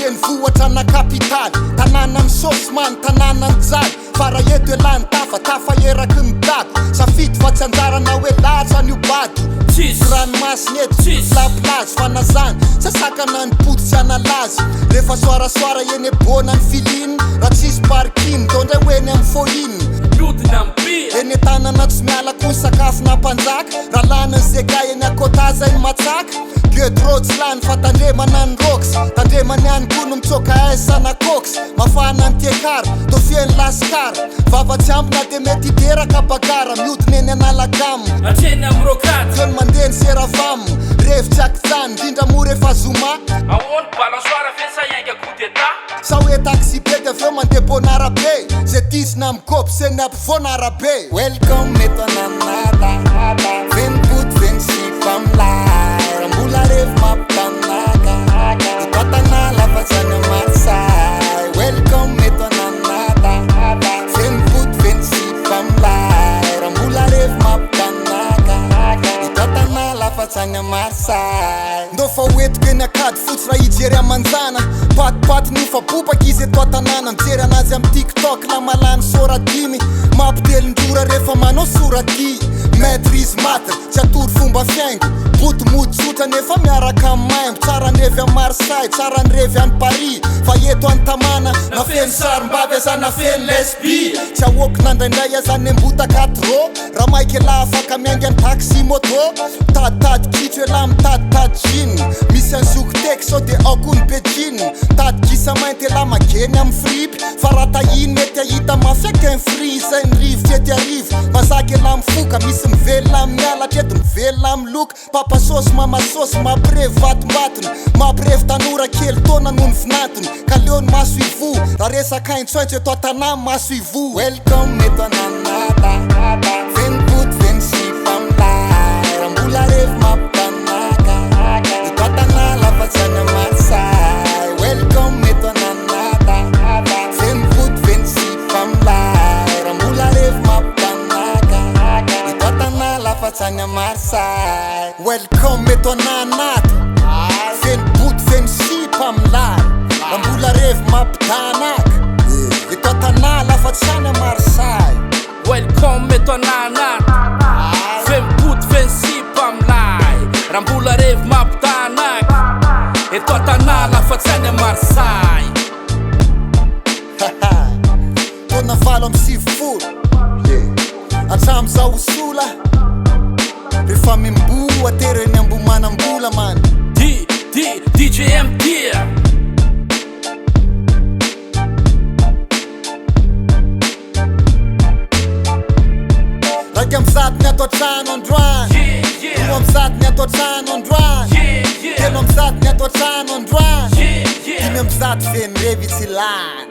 renivohatra na Rakapital. Tanàna sosman, tanàna jalo. Fara eto elany tafa eraky ny dado. Safidy fa tsy anjarana hoe latsa ny obady. Ranomasina eto, laplazy fanazana. Sasakana ny potsy analazy. Rehefa soarasoara eny ebona ny filiny. Raha tsisy parking, dondra hoeny amin'ny fohiny. Eny tanana tsy miala koa ny sakafo na mpanjaka. Raha lana ny zeka eny akôtaza eny matsaka. Gedro tsy lany fa tandremana ny rox. Tandremana ihany koa no mitsoka aisana cox. Mafana ny tiekara, tofieny laskara. Vava tsy ampy na de mety hiteraka bagara. Miodina eny analagamo atreny amin'ny rokady feny mandeha ny seravamo. Revitsy akijany, indrindra mo rehefa zoma. ahoany balansoara fensa iainga coup d'état. Sa hoe taxi be de aveo mandeha bonarabe. Zay tisina amin'ny kopy seny ampifoana arabe. Welcome eto ananada. Veny boty veny sipa amilay. Rambola revo mampitanaka. Eto an-tanàna lafa zany amarsay. Welcome eto ananada. Veny boty veny sipa amilay. Rambola revo mampitanaka. Eto an-tanàna lafa zany amarsay. Ndo fa hoetiko eny akady fotsy raha ijery amanjana. Patipaty ny fa bopaka izy eto an-tanàna. Mijery anazy amin'ny TikTok na malany soradimy. Mampitelin-drora rehefa manao sorady. Maîtrise maty, tsy atory fomba fiaingo. Boty mody tsotra nefa miaraka amin'ny maimbo. Tsara nirevy amin'ny Marseille, tsara nirevy amin'ny Paris. Fa eto an-tamana, na feny sarim-bavy aza na feny lesbi. Tsy ahoako nandraindray aza ny embotaka tro. Raha maika ela afaka miainga ny taxi moto. Taditady kitro ela mitaditady jean. Misy anzoko teky sao de aoko ny pejin. Tady kisa mainty ela mageny amin'ny fripy. Fa raha tahiny mety ahita mafiaka ny fri. Zay ny rivo fety arivo. Mazaka ela mifoka, misy mivelona amin'ny miala treto mivelona amin'ny loka. Papa sauce mama sauce mampirevo vatombatony. Mampirevo tanora kely taona noho ny finatony. Ka leo ny maso ivo, raha resaka aintsoaintso eto an-tanà maso ivo. Welcome eto ananada. Veny boty veny sipa amilay. Rambola revo mampitanaka. Eto an-tanà lafa zany amarsay. Welcome eto ananada. Veny boty veny sipa amilay. Rambola revo mampitanaka. Eto an-tanà lafa zany amarsay. Welcome eto ananada. Veny boty veny sipa amilay. Rambola revo mampitanaka. Eto an-tanà lafa zany amarsay. welcome eto ananata. Veny boty veny sipa amilay. Rambola revo mampitanaka. Eto an-tanà lafa zany amarsay. Taona valo amby sivifolo. Atramy zao sola. Rehefa mimboa tereny ambomanam-bola man. DJ MT. Raiky am'zato ny atao trano androany. Roa am'zato ny atao trano androany. Telo am'zato ny atao trano androany. Dimy am'zato feny revy tsy lany.